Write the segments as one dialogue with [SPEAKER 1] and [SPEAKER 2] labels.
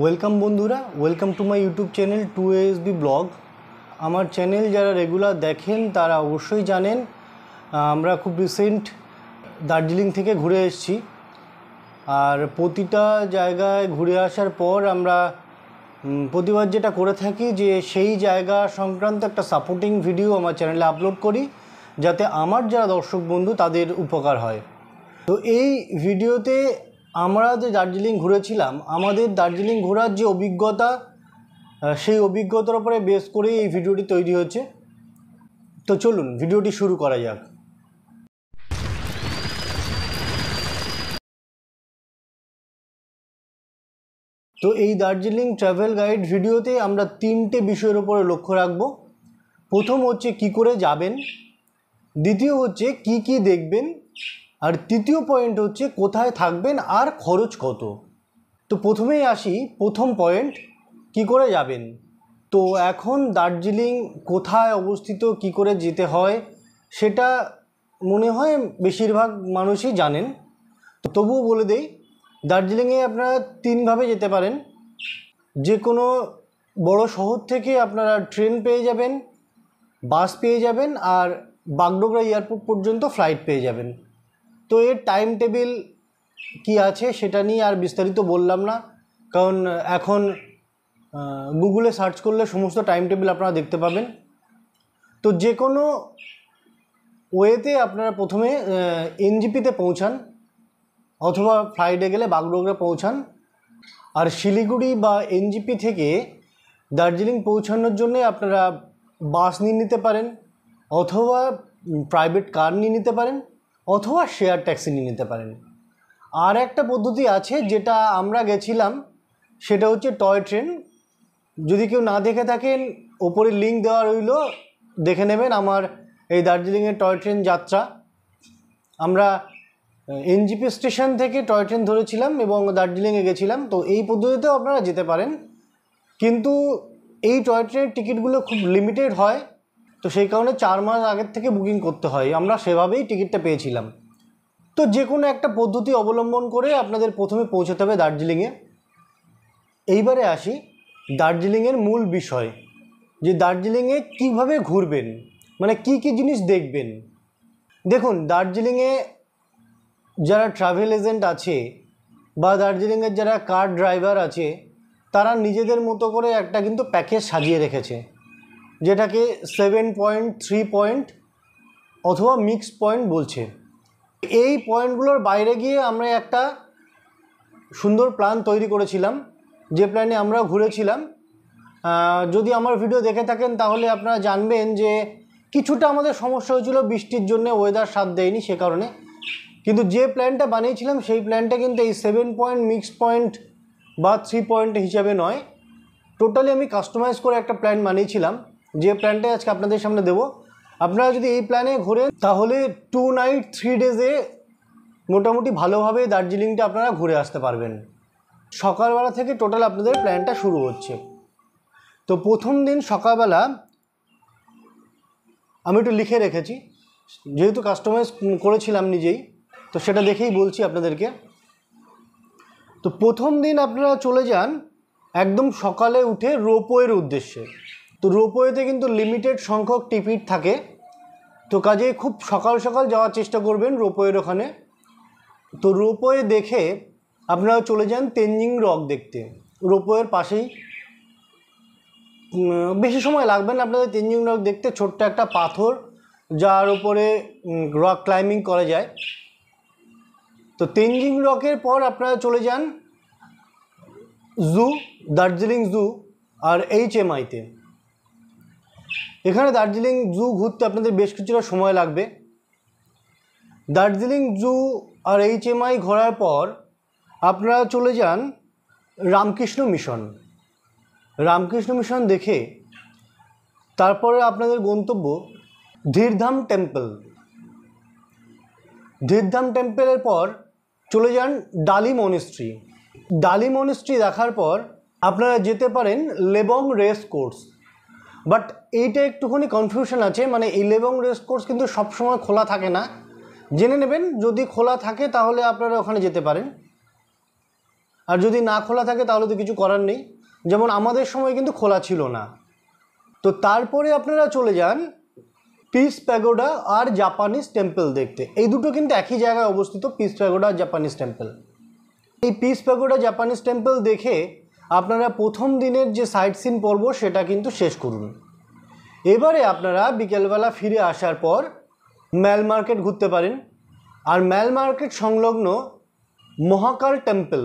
[SPEAKER 1] Welcome বন্ধুরা, welcome to my YouTube channel 2ASB blog. আমার channel যারা রেগুলার দেখেন তারা অবশ্যই জানেন আমরা খুব রিসেন্ট দার্জিলিং থেকে ঘুরে এসেছি। আর প্রতিটা জায়গায় ঘুরে আসার পর আমরা প্রতিবার যেটা করে থাকি যে সেই জায়গা সংক্রান্ত একটা সাপোর্টিং ভিডিও আমার চ্যানেলে আপলোড করি, যাতে আমার যারা দর্শক বন্ধু তাদের উপকার হয়। তো এই ভিডিওতে আমরা যে দার্জিলিং ঘুরেছিলাম, আমাদের দার্জিলিং ঘোরার যে অভিজ্ঞতা, সেই অভিজ্ঞতার উপরে বেস করে এই ভিডিওটি তৈরি হচ্ছে। তো চলুন ভিডিওটি শুরু করা যাক। তো এই দার্জিলিং ট্রাভেল গাইড ভিডিওতে আমরা তিনটে বিষয়ের উপরে লক্ষ্য রাখব। প্রথম হচ্ছে কি করে যাবেন, দ্বিতীয় হচ্ছে কি কি দেখবেন, আর তৃতীয় পয়েন্ট হচ্ছে কোথায় থাকবেন আর খরচ কত। তো প্রথমেই আসি প্রথম পয়েন্ট, কি করে যাবেন। তো এখন দার্জিলিং কোথায় অবস্থিত, কি করে যেতে হয় সেটা মনে হয় বেশিরভাগ মানুষই জানেন। তো তবুও বলে দেই, দার্জিলিংয়ে আপনারা তিনভাবে যেতে পারেন। যে কোনো বড় শহর থেকে আপনারা ট্রেন পেয়ে যাবেন, বাস পেয়ে যাবেন, আর বাগডোগরা এয়ারপোর্ট পর্যন্ত ফ্লাইট পেয়ে যাবেন। তো এর টাইম টেবিল কি আছে সেটা নিয়ে আর বিস্তারিত বললাম না, কারণ এখন গুগলে সার্চ করলে সমস্ত টাইম টেবিল আপনারা দেখতে পাবেন। তো যে কোনো ওয়েতে আপনারা প্রথমে এনজিপিতে পৌঁছান, অথবা ফ্লাইটে গেলে বাগডোগরা পৌঁছান। আর শিলিগুড়ি বা এনজিপি থেকে দার্জিলিং পৌঁছানোর জন্য আপনারা বাস নিয়ে নিতে পারেন, অথবা প্রাইভেট কার নিয়ে নিতে পারেন, অথবা শেয়ার ট্যাক্সি নিয়ে নিতে পারেন। আর একটা পদ্ধতি আছে যেটা আমরা গেছিলাম, সেটা হচ্ছে টয় ট্রেন। যদি কেউ না দেখে থাকেন, ওপরে লিঙ্ক দেওয়া রইল, দেখে নেবেন আমার এই দার্জিলিংয়ের টয় ট্রেন যাত্রা। আমরা এনজিপি স্টেশন থেকে টয় ট্রেন ধরেছিলাম এবং দার্জিলিংয়ে গেছিলাম। তো এই পদ্ধতিতেও আপনারা যেতে পারেন, কিন্তু এই টয় ট্রেনের টিকিটগুলো খুব লিমিটেড হয়, তো সেই কারণে 4 মাস আগের থেকে বুকিং করতে হয়। আমরা সেভাবেই টিকিটটা পেয়েছিলাম। তো যে কোনো একটা পদ্ধতি অবলম্বন করে আপনাদের প্রথমে পৌঁছাতে হবে দার্জিলিংয়ে। এইবারে আসি দার্জিলিংয়ের মূল বিষয়, যে দার্জিলিংয়ে কীভাবে ঘুরবেন, মানে কি কি জিনিস দেখবেন। দেখুন, দার্জিলিংয়ে যারা ট্রাভেল এজেন্ট আছে বা দার্জিলিংয়ের যারা কার ড্রাইভার আছে, তারা নিজেদের মতো করে একটা কিন্তু প্যাকেজ সাজিয়ে রেখেছে, যেটাকে 7 পয়েন্ট, 3 পয়েন্ট অথবা মিক্স পয়েন্ট বলছে। এই পয়েন্টগুলোর বাইরে গিয়ে আমরা একটা সুন্দর প্ল্যান তৈরি করেছিলাম, যে প্ল্যানে আমরা ঘুরেছিলাম। যদি আমার ভিডিও দেখে থাকেন তাহলে আপনারা জানবেন যে কিছুটা আমাদের সমস্যা হয়েছিল বৃষ্টির জন্য, ওয়েদার সাথ দেয়নি সে কারণে। কিন্তু যে প্ল্যানটা বানিয়েছিলাম সেই প্ল্যানটা কিন্তু এই 7 পয়েন্ট, মিক্স পয়েন্ট বা 3 পয়েন্ট হিসাবে নয়, টোটালি আমি কাস্টমাইজ করে একটা প্ল্যান বানিয়েছিলাম, যে প্ল্যানটাই আজকে আপনাদের সামনে দেবো। আপনারা যদি এই প্ল্যানে ঘোরেন তাহলে 2 নাইট 3 ডেজে মোটামুটি ভালোভাবে দার্জিলিংটা আপনারা ঘুরে আসতে পারবেন। সকালবেলা থেকে টোটাল আপনাদের প্ল্যানটা শুরু হচ্ছে। তো প্রথম দিন সকালবেলা আমি একটু লিখে রেখেছি, যেহেতু কাস্টমাইজ করেছিলাম নিজেই, তো সেটা দেখেই বলছি আপনাদেরকে। তো প্রথম দিন আপনারা চলে যান একদম সকালে উঠে রোপওয়ের উদ্দেশ্যে। তো রোপওয়েতে কিন্তু লিমিটেড সংখ্যক টিকিট থাকে, তো কাজে খুব সকাল সকাল যাওয়ার চেষ্টা করবেন রোপওয়ের ওখানে। তো রোপওয়ে দেখে আপনারা চলে যান তেনজিং রক দেখতে, রোপওয়ের পাশেই। বেশি সময় লাগবে না আপনাদের তেনজিং রক দেখতে, ছোট্ট একটা পাথর যার উপরে রক ক্লাইম্বিং করা যায়। তো তেনজিং রকের পর আপনারা চলে যান জু, দার্জিলিং জু আর HMIতে। এখানে দার্জিলিং জু ঘুরতে আপনাদের বেশ কিছুটা সময় লাগবে। দার্জিলিং জু আর HMI ঘোরার পর আপনারা চলে যান রামকৃষ্ণ মিশন। রামকৃষ্ণ মিশন দেখে তারপরে আপনাদের গন্তব্য ধীরধাম টেম্পল। ধীরধাম টেম্পলের পর চলে যান ডালি মনিস্ট্রি। ডালি মনিস্ট্রি দেখার পর আপনারা যেতে পারেন লেবং রেস কোর্স। বাট এইটা একটুখানি কনফিউশন আছে, মানে এই লেবং রেস কোর্স কিন্তু সবসময় খোলা থাকে না, জেনে নেবেন। যদি খোলা থাকে তাহলে আপনারা ওখানে যেতে পারেন। আর যদি না খোলা থাকে তাহলে তো কিছু করার নেই, যেমন আমাদের সময় কিন্তু খোলা ছিল না। তো তারপরে আপনারা চলে যান পিস প্যাগোডা আর জাপানিজ টেম্পল দেখতে। এই দুটো কিন্তু একই জায়গায় অবস্থিত, পিস প্যাগোডা আর জাপানিজ টেম্পল। এই পিস প্যাগোডা জাপানিজ টেম্পল দেখে আপনারা প্রথম দিনের যে সাইট সিন পর্ব সেটা কিন্তু শেষ করুন। এবারে আপনারা বিকেলবেলা ফিরে আসার পর ম্যাল মার্কেট ঘুরতে পারেন। আর ম্যাল মার্কেট সংলগ্ন মহাকাল টেম্পল,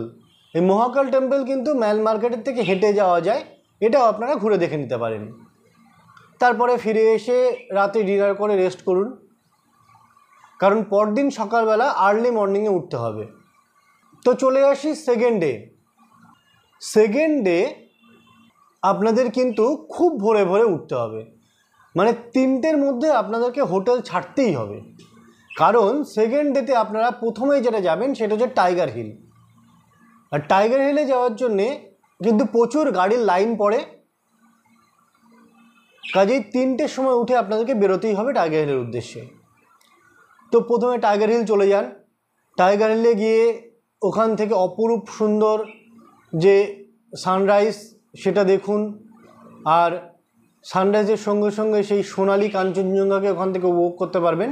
[SPEAKER 1] এই মহাকাল টেম্পল কিন্তু ম্যাল মার্কেটের থেকে হেঁটে যাওয়া যায়, এটাও আপনারা ঘুরে দেখে নিতে পারেন। তারপরে ফিরে এসে রাতে ডিনার করে রেস্ট করুন, কারণ পরদিন সকালবেলা আর্লি মর্নিংয়ে উঠতে হবে। তো চলে আসি সেকেন্ড ডে। সেকেন্ড ডে আপনাদের কিন্তু খুব ভোরে ভোরে উঠতে হবে, মানে 3টের মধ্যে আপনাদেরকে হোটেল ছাড়তেই হবে, কারণ সেকেন্ড ডেতে আপনারা প্রথমেই যেটা যাবেন সেটা হচ্ছে টাইগার হিল। আর টাইগার হিলে যাওয়ার জন্যে কিন্তু প্রচুর গাড়ির লাইন পড়ে, কাজেই 3টের সময় উঠে আপনাদেরকে বেরোতেই হবে টাইগার হিলের উদ্দেশ্যে। তো প্রথমে টাইগার হিল চলে যান। টাইগার হিলে গিয়ে ওখান থেকে অপরূপ সুন্দর যে সানরাইজ সেটা দেখুন, আর সানরাইজের সঙ্গে সঙ্গে সেই সোনালি কাঞ্চনজঙ্ঘাকে ওখান থেকে উপভোগ করতে পারবেন।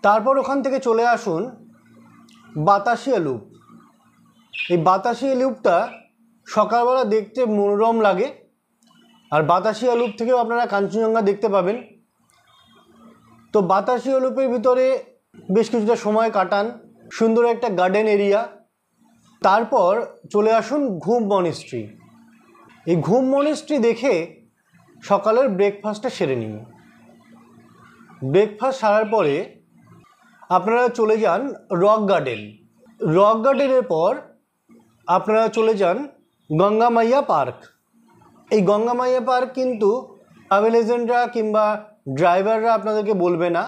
[SPEAKER 1] তারপর ওখান থেকে চলে আসুন বাতাসিয়া লুপ। এই বাতাসিয়া লুপটা সকালবেলা দেখতে মনোরম লাগে, আর বাতাসিয়া লুপ থেকেও আপনারা কাঞ্চনজঙ্ঘা দেখতে পাবেন। তো বাতাসিয়া লুপের ভিতরে বেশ কিছুটা সময় কাটান, সুন্দর একটা গার্ডেন এরিয়া। তারপর চলে আসুন ঘুম মনিস্ট্রি। এই ঘুম মনিস্ট্রি দেখে সকালের ব্রেকফাস্টটা সেরে নিন। ব্রেকফাস্ট সারার পরে আপনারা চলে যান রক গার্ডেন। রক গার্ডেনের পর আপনারা চলে যান গঙ্গা মাইয়া পার্ক। এই গঙ্গা মাইয়া পার্ক কিন্তু ট্রাভেল এজেন্টরা কিংবা ড্রাইভাররা আপনাদেরকে বলবে না।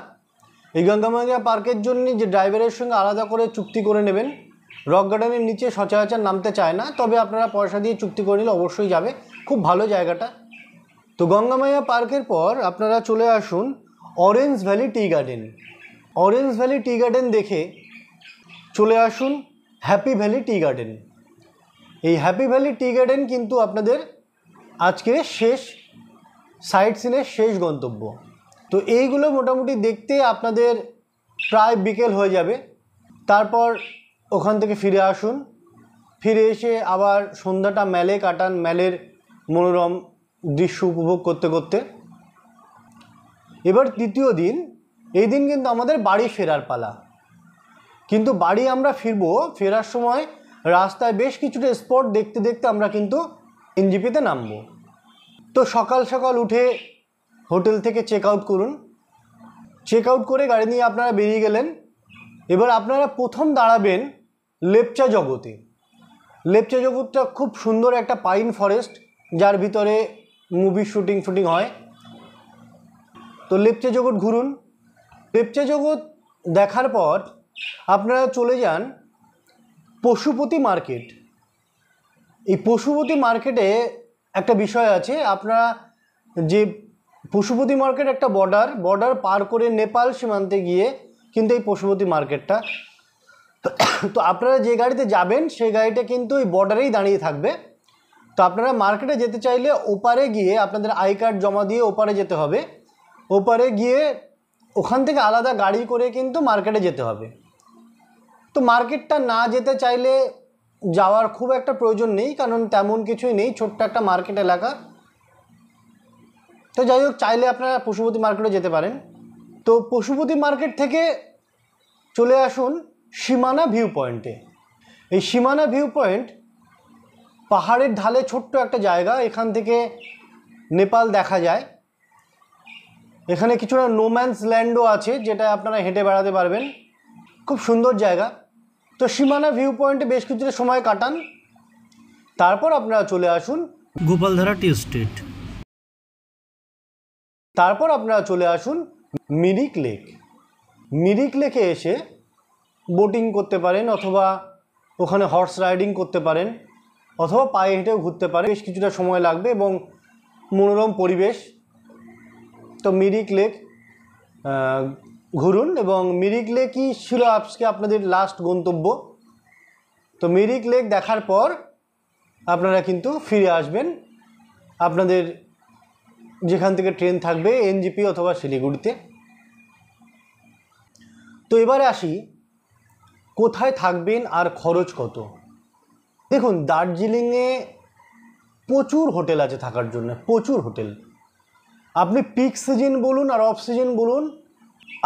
[SPEAKER 1] এই গঙ্গা মাইয়া পার্কের জন্য যে ড্রাইভারের সঙ্গে আলাদা করে চুক্তি করে নেবেন। রক গার্ডেনের নিচে সচরাচর নামতে চায় না, তবে আপনারা পয়সা দিয়ে চুক্তি করে নিলে অবশ্যই যাবে, খুব ভালো জায়গাটা। তো গঙ্গা মাইয়া পার্কের পর আপনারা চলে আসুন orange valley tea garden. Orange valley tea garden দেখে চলে আসুন হ্যাপি ভ্যালি টি গার্ডেন। এই হ্যাপি ভ্যালি টি গার্ডেন কিন্তু আপনাদের আজকের শেষ সাইট সিনের শেষ গন্তব্য। তো এইগুলো মোটামুটি দেখতে আপনাদের প্রায় বিকেল হয়ে যাবে। তারপর ওখান থেকে ফিরে আসুন, ফিরে এসে আবার সন্ধ্যাটা ম্যালে কাটান, ম্যালের মনোরম দৃশ্য উপভোগ করতে করতে। এবার তৃতীয় দিন, এই দিন কিন্তু আমাদের বাড়ি ফেরার পালা। কিন্তু বাড়ি আমরা ফেরার সময় রাস্তায় বেশ কিছুটা স্পট দেখতে দেখতে আমরা কিন্তু এনজিপিতে নামবো। তো সকাল সকাল উঠে হোটেল থেকে চেক আউট করুন। চেক আউট করে গাড়ি নিয়ে আপনারা বেরিয়ে গেলেন। এবার আপনারা প্রথম দাঁড়াবেন লেপচা জগতে। লেপচা জগৎটা খুব সুন্দর একটা পাইন ফরেস্ট, যার ভিতরে মুভি শুটিং হয়। তো লেপচা জগৎ ঘুরুন। লেপচা জগৎ দেখার পর আপনারা চলে যান পশুপতি মার্কেট। এই পশুপতি মার্কেটে একটা বিষয় আছে, আপনারা যে পশুপতি মার্কেট একটা বর্ডার পার করে নেপাল সীমান্তে গিয়ে কিন্তু এই পশুপতি মার্কেটটা, তো আপনারা যে গাড়িতে যাবেন সেই গাড়িটা কিন্তু এই বর্ডারেই দাঁড়িয়ে থাকবে। তো আপনারা মার্কেটে যেতে চাইলে ওপারে গিয়ে আপনাদের আই কার্ড জমা দিয়ে ওপারে যেতে হবে। ওপারে গিয়ে ওখান থেকে আলাদা গাড়ি করে কিন্তু মার্কেটে যেতে হবে। তো মার্কেটটা না যেতে চাইলে যাওয়ার খুব একটা প্রয়োজন নেই, কারণ তেমন কিছুই নেই, ছোট্ট একটা মার্কেট এলাকা। তো যাই হোক, চাইলে আপনারা পশুপতি মার্কেটে যেতে পারেন। তো পশুপতি মার্কেট থেকে চলে আসুন সীমানা ভিউ পয়েন্টে। এই সীমানা ভিউ পয়েন্ট পাহাড়ের ঢালে ছোট্ট একটা জায়গা, এখান থেকে নেপাল দেখা যায়। এখানে কিছুটা নোম্যান্স ল্যান্ডও আছে, যেটা আপনারা হেঁটে বেড়াতে পারবেন, খুব সুন্দর জায়গা। তো সীমানা ভিউ পয়েন্টে বেশ কিছুটা সময় কাটান। তারপর আপনারা চলে আসুন
[SPEAKER 2] গোপালধারা টি এস্টেট।
[SPEAKER 1] তারপর আপনারা চলে আসুন মিরিক লেক। মিরিক লেকে এসে বোটিং করতে পারেন, অথবা ওখানে হর্স রাইডিং করতে পারেন, অথবা পায়ে হেঁটেও ঘুরতে পারেন। বেশ কিছুটা সময় লাগবে এবং মনোরম পরিবেশ। তো মিরিক লেক ঘুরুন, এবং মিরিক লেকই ছিল আজকে আপনাদের লাস্ট গন্তব্য। তো মিরিক লেক দেখার পর আপনারা কিন্তু ফিরে আসবেন আপনাদের যেখান থেকে ট্রেন থাকবে এনজেপি অথবা শিলিগুড়িতে। তো এবারে আসি কোথায় থাকবেন আর খরচ কত। দেখুন, দার্জিলিংয়ে প্রচুর হোটেল আছে থাকার জন্য, প্রচুর হোটেল। আপনি পিক সিজন বলুন আর অফ সিজন বলুন,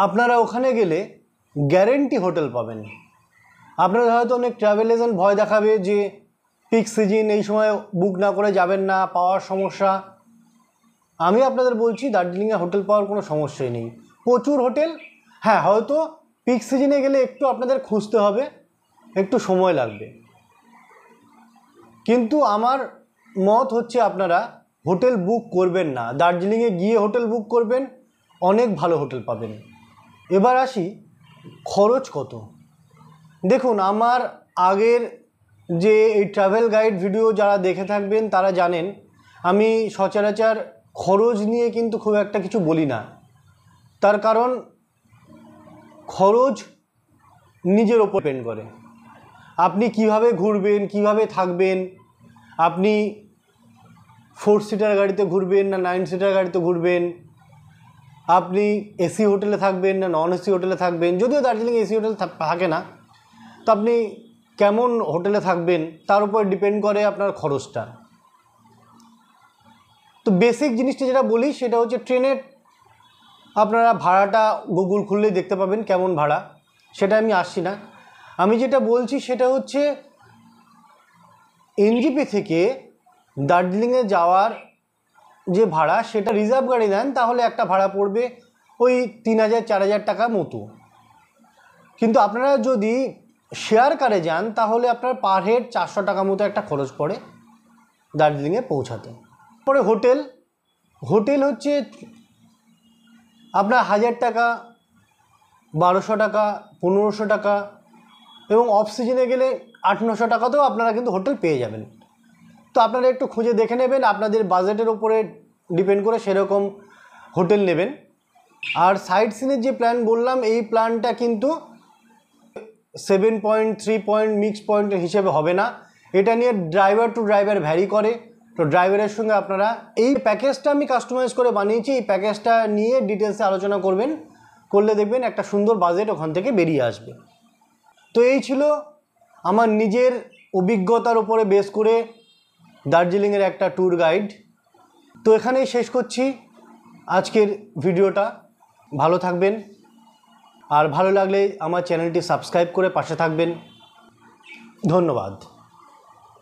[SPEAKER 1] আপনারা ওখানে গেলে গ্যারেন্টি হোটেল পাবেন। আপনারা হয়তো অনেক ট্রাভেল এজেন্ট ভয় দেখাবে যে পিক সিজন এই সময় বুক না করে যাবেন না, পাওয়ার সমস্যা। আমি আপনাদের বলছি দার্জিলিংয়ে হোটেল পাওয়ার কোনো সমস্যাই নেই, প্রচুর হোটেল। হ্যাঁ, হয়তো পিক সিজনে গেলে একটু আপনাদের খুঁজতে হবে, একটু সময় লাগবে, কিন্তু আমার মত হচ্ছে আপনারা হোটেল বুক করবেন না, দার্জিলিংয়ে গিয়ে হোটেল বুক করবেন, অনেক ভালো হোটেল পাবেন। এবার আসি খরচ কত। দেখুন, আমার আগের যে এই ট্রাভেল গাইড ভিডিও যারা দেখে থাকবেন তারা জানেন আমি সচরাচর খরচ নিয়ে কিন্তু খুব একটা কিছু বলি না। তার কারণ খরচ নিজের ওপর ডিপেন্ড করে, আপনি কিভাবে ঘুরবেন, কিভাবে থাকবেন। আপনি 4 সিটার গাড়িতে ঘুরবেন না 9 সিটার গাড়িতে ঘুরবেন, আপনি এসি হোটেলে থাকবেন না নন এসি হোটেলে থাকবেন। যদিও দার্জিলিং এসি হোটেল থাকে না, তো আপনি কেমন হোটেলে থাকবেন তার উপর ডিপেন্ড করে আপনার খরচটা। তো বেসিক জিনিসটা যেটা বলি সেটা হচ্ছে ট্রেনের আপনারা ভাড়াটা গুগল খুললেই দেখতে পাবেন কেমন ভাড়া, সেটা আমি আসছি না। আমি যেটা বলছি সেটা হচ্ছে এনজেপি থেকে দার্জিলিংয়ে যাওয়ার যে ভাড়া, সেটা রিজার্ভ গাড়ি নেন তাহলে একটা ভাড়া পড়বে ওই 3000-4000 টাকা মতো। কিন্তু আপনারা যদি শেয়ার কারে যান তাহলে আপনার পার হেড 400 টাকা মতো একটা খরচ পড়ে দার্জিলিংয়ে পৌঁছাতে। পরে হোটেল হচ্ছে আপনার 1000 টাকা, 1200 টাকা, 1500 টাকা, এবং অফ সিজনে গেলে 800-900 টাকাতেও আপনারা কিন্তু হোটেল পেয়ে যাবেন। তো আপনারা একটু খুঁজে দেখে নেবেন, আপনাদের বাজেটের উপরে ডিপেন্ড করে সেরকম হোটেল নেবেন। আর সাইট সিনের যে প্ল্যান বললাম, এই প্ল্যানটা কিন্তু 7 পয়েন্ট 3 পয়েন্ট মিক্স পয়েন্টের হিসেবে হবে না, এটা নিয়ে ড্রাইভার টু ড্রাইভার ভ্যারি করে। তো ড্রাইভারের সঙ্গে আপনারা এই প্যাকেজটা আমি কাস্টমাইজ করে বানিয়েছি, এই প্যাকেজটা নিয়ে ডিটেলসে আলোচনা করলে দেখবেন একটা সুন্দর বাজেট ওখান থেকে বেরিয়ে আসবে। তো এই ছিল আমার নিজের অভিজ্ঞতার উপরে বেস করে দার্জিলিংয়ের একটা ট্যুর গাইড। তো এখানেই শেষ করছি আজকের ভিডিওটা। ভালো থাকবেন, আর ভালো লাগলে আমার চ্যানেলটি সাবস্ক্রাইব করে পাশে থাকবেন। ধন্যবাদ।